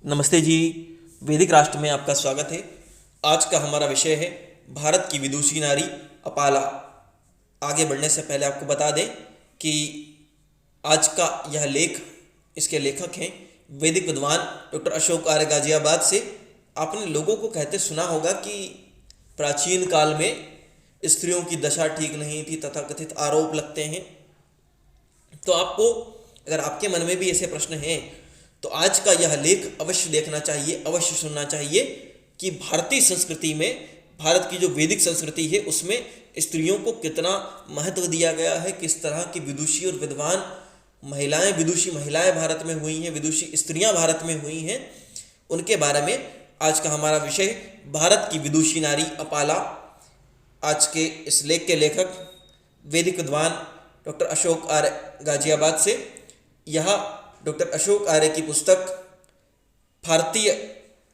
नमस्ते जी। वैदिक राष्ट्र में आपका स्वागत है। आज का हमारा विषय है भारत की विदुषी नारी अपाला। आगे बढ़ने से पहले आपको बता दें कि आज का यह लेख, इसके लेखक हैं वैदिक विद्वान डॉक्टर अशोक आर्य गाजियाबाद से। आपने लोगों को कहते सुना होगा कि प्राचीन काल में स्त्रियों की दशा ठीक नहीं थी, तथाकथित आरोप लगते हैं। तो आपको, अगर आपके मन में भी ऐसे प्रश्न हैं तो आज का यह लेख अवश्य देखना चाहिए, अवश्य सुनना चाहिए कि भारतीय संस्कृति में, भारत की जो वैदिक संस्कृति है उसमें स्त्रियों को कितना महत्व दिया गया है, किस तरह की विदुषी और विद्वान महिलाएं, विदुषी महिलाएं भारत में हुई हैं, विदुषी स्त्रियां भारत में हुई हैं, उनके बारे में आज का हमारा विषय। भारत की विदुषी नारी अपाला। आज के इस लेख के लेखक वैदिक विद्वान डॉक्टर अशोक आर्य गाजियाबाद से। यह डॉक्टर अशोक आर्य की पुस्तक भारतीय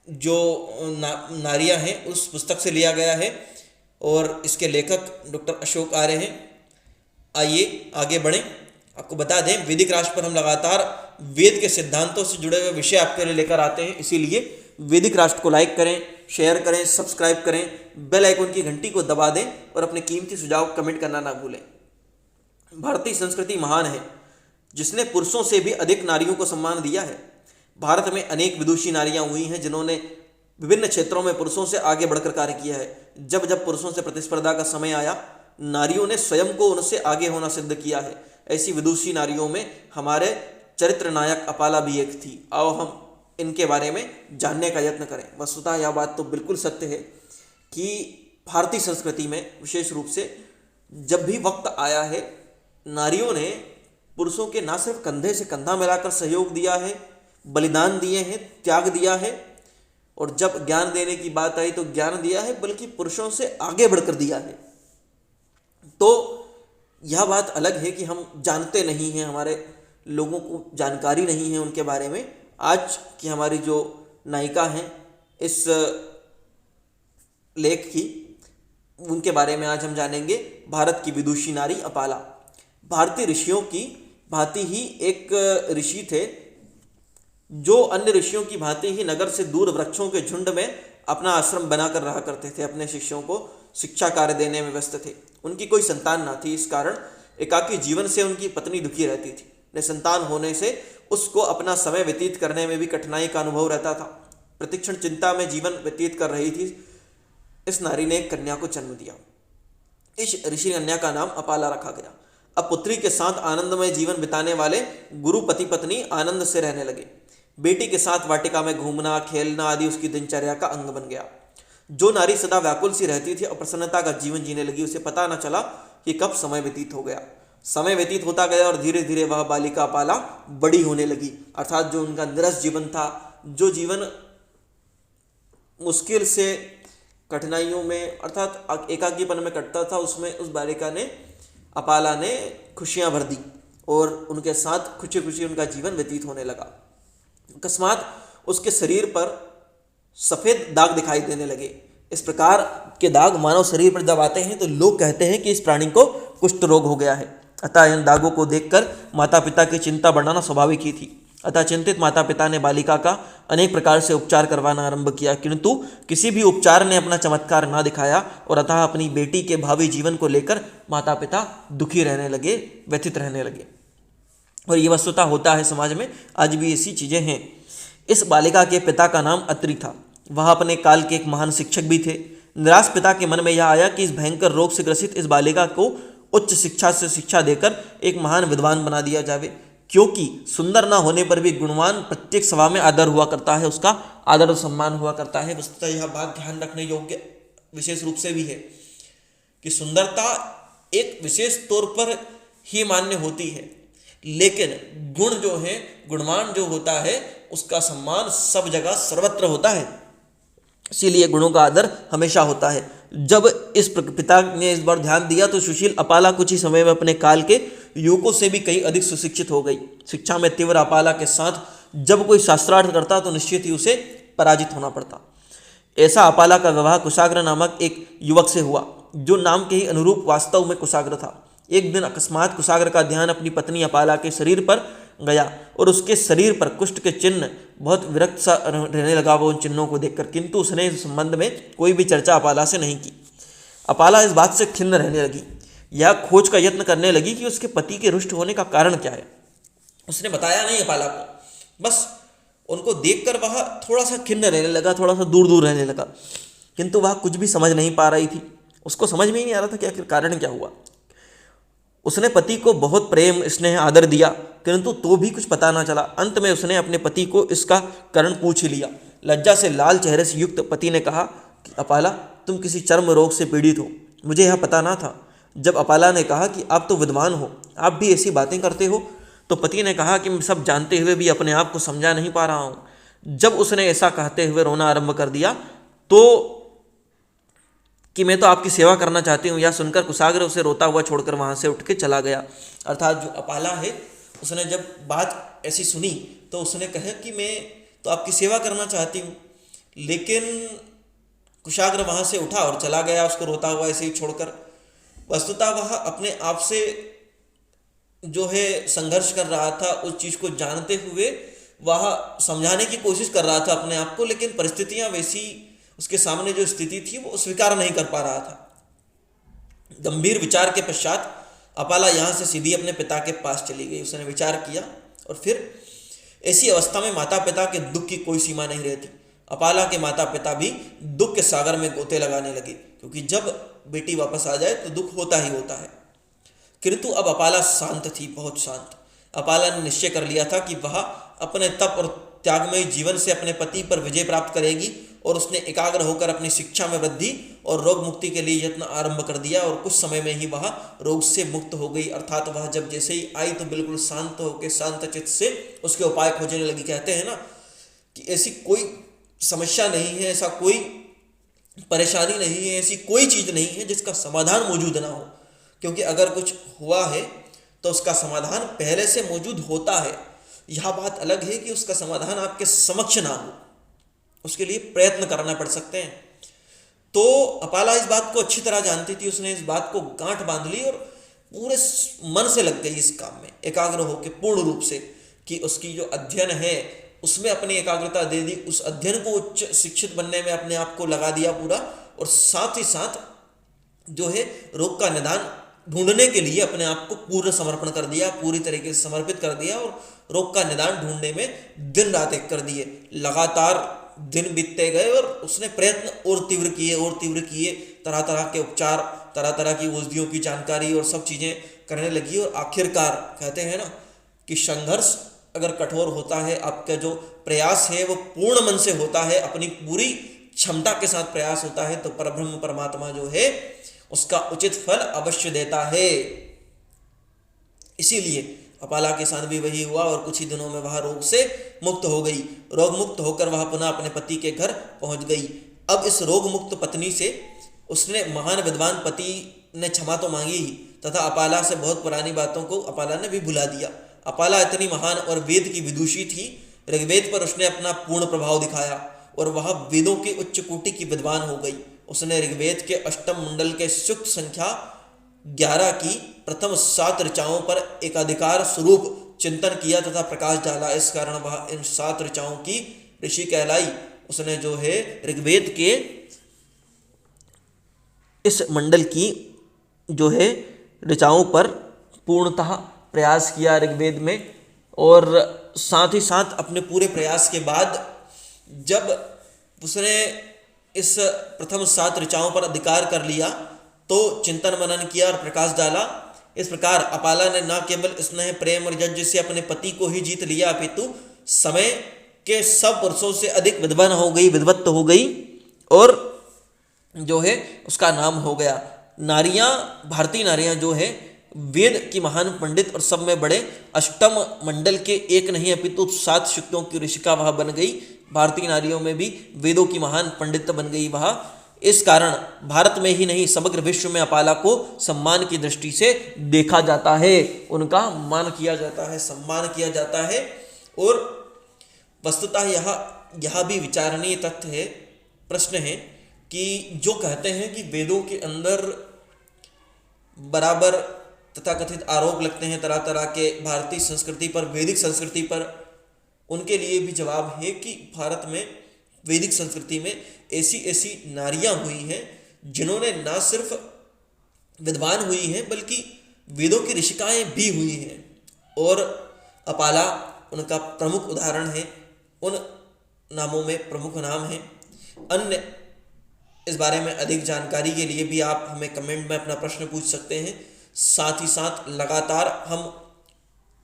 जो नारियां हैं उस पुस्तक से लिया गया है और इसके लेखक डॉक्टर अशोक आर्य हैं। आइए आगे बढ़ें। आपको बता दें, वैदिक राष्ट्र पर हम लगातार वेद के सिद्धांतों से जुड़े हुए विषय आपके लिए लेकर आते हैं, इसीलिए वैदिक राष्ट्र को लाइक करें, शेयर करें, सब्सक्राइब करें, बेल आइकन की घंटी को दबा दें और अपने कीमती सुझाव कमेंट करना ना भूलें। भारतीय संस्कृति महान है जिसने पुरुषों से भी अधिक नारियों को सम्मान दिया है। भारत में अनेक विदुषी नारियां हुई हैं जिन्होंने विभिन्न क्षेत्रों में पुरुषों से आगे बढ़कर कार्य किया है। जब जब पुरुषों से प्रतिस्पर्धा का समय आया, नारियों ने स्वयं को उनसे आगे होना सिद्ध किया है। ऐसी विदुषी नारियों में हमारे चरित्र नायक अपाला भी एक थी। आओ हम इनके बारे में जानने का यत्न करें। वस्तुतः यह बात तो बिल्कुल सत्य है कि भारतीय संस्कृति में विशेष रूप से जब भी वक्त आया है, नारियों ने पुरुषों के ना सिर्फ कंधे से कंधा मिलाकर सहयोग दिया है, बलिदान दिए हैं, त्याग दिया है, और जब ज्ञान देने की बात आई तो ज्ञान दिया है, बल्कि पुरुषों से आगे बढ़कर दिया है। तो यह बात अलग है कि हम जानते नहीं हैं, हमारे लोगों को जानकारी नहीं है उनके बारे में। आज की हमारी जो नायिका हैं इस लेख की, उनके बारे में आज हम जानेंगे। भारत की विदुषी नारी अपाला। भारतीय ऋषियों की भांति ही एक ऋषि थे जो अन्य ऋषियों की भांति ही नगर से दूर वृक्षों के झुंड में अपना आश्रम बनाकर रहा करते थे। अपने शिष्यों को शिक्षा कार्य देने में व्यस्त थे। उनकी कोई संतान ना थी, इस कारण एकाकी जीवन से उनकी पत्नी दुखी रहती थी। निसंतान होने से उसको अपना समय व्यतीत करने में भी कठिनाई का अनुभव रहता था। प्रतिक्षण चिंता में जीवन व्यतीत कर रही थी। इस नारी ने एक कन्या को जन्म दिया। इस ऋषि कन्या का नाम अपाला रखा गया। अब पुत्री के साथ आनंदमय जीवन बिताने वाले गुरु पति पत्नी आनंद से रहने लगे। बेटी के साथ वाटिका में घूमना, खेलना आदि उसकी दिनचर्या का अंग बन गया। जो नारी सदा व्याकुल सी रहती थी और प्रसन्नता का जीवन जीने लगी, उसे पता न चला कि कब समय व्यतीत हो गया। समय व्यतीत होता गया और धीरे धीरे वह बालिका अपाला बड़ी होने लगी। अर्थात जो उनका निरस जीवन था, जो जीवन मुश्किल से, कठिनाइयों में, अर्थात एकाकीपन में कटता था, उसमें उस बालिका ने, अपाला ने खुशियां भर दी और उनके साथ खुशी खुशी उनका जीवन व्यतीत होने लगा। अकस्मात उसके शरीर पर सफ़ेद दाग दिखाई देने लगे। इस प्रकार के दाग मानव शरीर पर जब आते हैं तो लोग कहते हैं कि इस प्राणी को कुष्ठ रोग हो गया है। अतः इन दागों को देखकर माता पिता की चिंता बढ़ाना स्वाभाविक ही थी। अतः चिंतित माता पिता ने बालिका का अनेक प्रकार से उपचार करवाना आरंभ किया, किंतु किसी भी उपचार ने अपना चमत्कार ना दिखाया और अतः अपनी बेटी के भावी जीवन को लेकर माता पिता दुखी रहने लगे, व्यथित रहने लगे। और ये वस्तुतः होता है समाज में, आज भी ऐसी चीज़ें हैं। इस बालिका के पिता का नाम अत्रि था। वह अपने काल के एक महान शिक्षक भी थे। निराश पिता के मन में यह आया कि इस भयंकर रोग से ग्रसित इस बालिका को उच्च शिक्षा से शिक्षा देकर एक महान विद्वान बना दिया जावे, क्योंकि सुंदर ना होने पर भी गुणवान प्रत्येक सभा में आदर हुआ करता है, उसका आदर और सम्मान हुआ करता है। वस्तुतः यह बात ध्यान रखने योग्य विशेष रूप से भी है कि सुंदरता एक विशेष तौर पर ही मान्य होती है, लेकिन गुण जो है, गुणवान जो होता है, उसका सम्मान सब जगह सर्वत्र होता है। इसीलिए गुणों का आदर हमेशा होता है। जब इस पिता ने इस बार ध्यान दिया तो सुशील अपाला कुछ ही समय में अपने काल के युवकों से भी कहीं अधिक सुशिक्षित हो गई। शिक्षा में तीव्र अपाला के साथ जब कोई शास्त्रार्थ करता तो निश्चित ही उसे पराजित होना पड़ता। ऐसा अपाला का विवाह कुशाग्र नामक एक युवक से हुआ जो नाम के ही अनुरूप वास्तव में कुशाग्र था। एक दिन अकस्मात कुशाग्र का ध्यान अपनी पत्नी अपाला के शरीर पर गया और उसके शरीर पर कुष्ठ के चिन्ह बहुत विरक्त सा रहने लगा वो उन चिन्हों को देखकर, किंतु उसने इस संबंध में कोई भी चर्चा अपाला से नहीं की। अपाला इस बात से खिन्न रहने लगी। यह खोज का यत्न करने लगी कि उसके पति के रुष्ट होने का कारण क्या है। उसने बताया नहीं अपाला को, बस उनको देखकर वह थोड़ा सा खिन्न रहने लगा, थोड़ा सा दूर दूर रहने लगा, किंतु वह कुछ भी समझ नहीं पा रही थी। उसको समझ में ही नहीं आ रहा था कि आखिर कारण क्या हुआ। उसने पति को बहुत प्रेम स्नेह आदर दिया, किंतु तो भी कुछ पता ना चला। अंत में उसने अपने पति को इसका कारण पूछ ही लिया। लज्जा से लाल चेहरे से युक्त पति ने कहा कि अपाला, तुम किसी चर्म रोग से पीड़ित हो, मुझे यह पता ना था। जब अपाला ने कहा कि आप तो विद्वान हो, आप भी ऐसी बातें करते हो, तो पति ने कहा कि मैं सब जानते हुए भी अपने आप को समझा नहीं पा रहा हूँ। जब उसने ऐसा कहते हुए रोना आरंभ कर दिया तो कि मैं तो आपकी सेवा करना चाहती हूँ, यह सुनकर कुशाग्र उसे रोता हुआ छोड़कर वहाँ से उठ के चला गया। अर्थात जो अपाला है, उसने जब बात ऐसी सुनी तो उसने कहा कि मैं तो आपकी सेवा करना चाहती हूँ, लेकिन कुशाग्र वहाँ से उठा और चला गया उसको रोता हुआ ऐसे ही छोड़कर। वस्तुतः वह अपने आप से जो है संघर्ष कर रहा था, उस चीज़ को जानते हुए वह समझाने की कोशिश कर रहा था अपने आप को, लेकिन परिस्थितियाँ वैसी, उसके सामने जो स्थिति थी वो स्वीकार नहीं कर पा रहा था। गंभीर विचार के पश्चात अपाला यहाँ से सीधी अपने पिता के पास चली गई। उसने विचार किया और फिर ऐसी अवस्था में माता पिता के दुख की कोई सीमा नहीं रहती। अपाला के माता पिता भी दुख के सागर में गोते लगाने लगे, क्योंकि जब बेटी वापस आ जाए तो दुख होता ही होता है। किंतु अब अपाला शांत थी, बहुत शांत। अपाला ने निश्चय कर लिया था कि वह अपने तप और त्यागमयी जीवन से अपने पति पर विजय प्राप्त करेगी, और उसने एकाग्र होकर अपनी शिक्षा में वृद्धि और रोग मुक्ति के लिए यत्न आरंभ कर दिया, और कुछ समय में ही वह रोग से मुक्त हो गई। अर्थात वह जब जैसे ही आई तो बिल्कुल शांत होकर शांत चित्त से उसके उपाय खोजने लगी। कहते हैं ना कि ऐसी कोई समस्या नहीं है, ऐसा कोई परेशानी नहीं है, ऐसी कोई चीज़ नहीं है जिसका समाधान मौजूद ना हो, क्योंकि अगर कुछ हुआ है तो उसका समाधान पहले से मौजूद होता है। यह बात अलग है कि उसका समाधान आपके समक्ष ना हो, उसके लिए प्रयत्न करना पड़ सकते हैं। तो अपाला इस बात को अच्छी तरह जानती थी। उसने इस बात को गांठ बांध ली और पूरे मन से लग गई इस काम में, एकाग्र होकर पूर्ण रूप से, कि उसकी जो अध्ययन है उसमें अपनी एकाग्रता दे दी, उस अध्ययन को उच्च शिक्षित बनने में अपने आप को लगा दिया पूरा, और साथ ही साथ जो है रोग का निदान ढूंढने के लिए अपने आप को पूर्ण समर्पण कर दिया, पूरी तरीके से समर्पित कर दिया, और रोग का निदान ढूंढने में दिन रात एक कर दिए। लगातार दिन बीतते गए और उसने प्रयत्न और तीव्र किए, तरह तरह के उपचार, तरह तरह की औषधियों की जानकारी और सब चीज़ें करने लगी। और आखिरकार कहते हैं ना कि संघर्ष अगर कठोर होता है, आपका जो प्रयास है वो पूर्ण मन से होता है, अपनी पूरी क्षमता के साथ प्रयास होता है, तो परब्रह्म परमात्मा जो है उसका उचित फल अवश्य देता है। इसीलिए अपाला के साथ भी वही हुआ, और कुछ ही दिनों में वह रोग से मुक्त हो गई। रोग मुक्त होकर वह पुनः अपने पति के घर पहुंच गई। अब इस रोग मुक्त पत्नी से उसने महान विद्वान पति ने क्षमा तो मांगी ही, तथा अपाला से बहुत पुरानी बातों को अपाला ने भी भुला दिया। अपाला इतनी महान और वेद की विदुषी थी, ऋग्वेद पर उसने अपना पूर्ण प्रभाव दिखाया और वह वेदों की उच्च कोटि की विद्वान हो गई। उसने ऋग्वेद के अष्टम मंडल के सूक्त संख्या 11 की प्रथम 7 ऋचाओं पर एकाधिकार स्वरूप चिंतन किया तथा प्रकाश डाला। इस कारण वह इन 7 ऋचाओं की ऋषि कहलाई। उसने जो है ऋग्वेद के इस मंडल की जो है ऋचाओं पर पूर्णतः प्रयास किया ऋग्वेद में, और साथ ही साथ अपने पूरे प्रयास के बाद जब उसने इस प्रथम 7 ऋचाओं पर अधिकार कर लिया तो चिंतन मनन किया और प्रकाश डाला। इस प्रकार अपाला ने न केवल स्नेह प्रेम और यज्ञ से अपने पति को ही जीत लिया, अपितु समय के सब पुरुषों से अधिक विद्वान हो गई, विद्वत्त हो गई, और जो है उसका नाम हो गया। नारियां, भारतीय नारियां जो है वेद की महान पंडित और सब में बड़े अष्टम मंडल के एक नहीं अपितु 7 शक्तियों की ऋषिका वह बन गई। भारतीय नारियों में भी वेदों की महान पंडित बन गई वह। इस कारण भारत में ही नहीं समग्र विश्व में अपाला को सम्मान की दृष्टि से देखा जाता है, उनका मान किया जाता है, सम्मान किया जाता है। और वस्तुतः यह भी विचारणीय तथ्य है, प्रश्न है कि जो कहते हैं कि वेदों के अंदर बराबर तथाकथित आरोप लगते हैं तरह तरह के भारतीय संस्कृति पर, वैदिक संस्कृति पर, उनके लिए भी जवाब है कि भारत में वैदिक संस्कृति में ऐसी ऐसी नारियां हुई हैं जिन्होंने न सिर्फ विद्वान हुई हैं बल्कि वेदों की ऋषिकाएं भी हुई हैं, और अपाला उनका प्रमुख उदाहरण है। उन नामों में प्रमुख नाम है। अन्य इस बारे में अधिक जानकारी के लिए भी आप हमें कमेंट में अपना प्रश्न पूछ सकते हैं। साथ ही साथ लगातार हम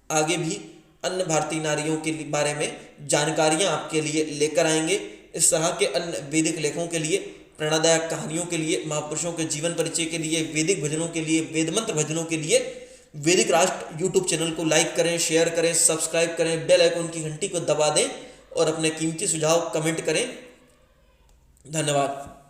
आगे भी अन्य भारतीय नारियों के बारे में जानकारियां आपके लिए लेकर आएंगे। इस तरह के अन्य वैदिक लेखों के लिए, प्रेरणादायक कहानियों के लिए, महापुरुषों के जीवन परिचय के लिए, वैदिक भजनों के लिए, वेद मंत्र भजनों के लिए वैदिक राष्ट्र यूट्यूब चैनल को लाइक करें, शेयर करें, सब्सक्राइब करें, बेल आइकन की घंटी को दबा दें और अपने कीमती सुझाव कमेंट करें। धन्यवाद।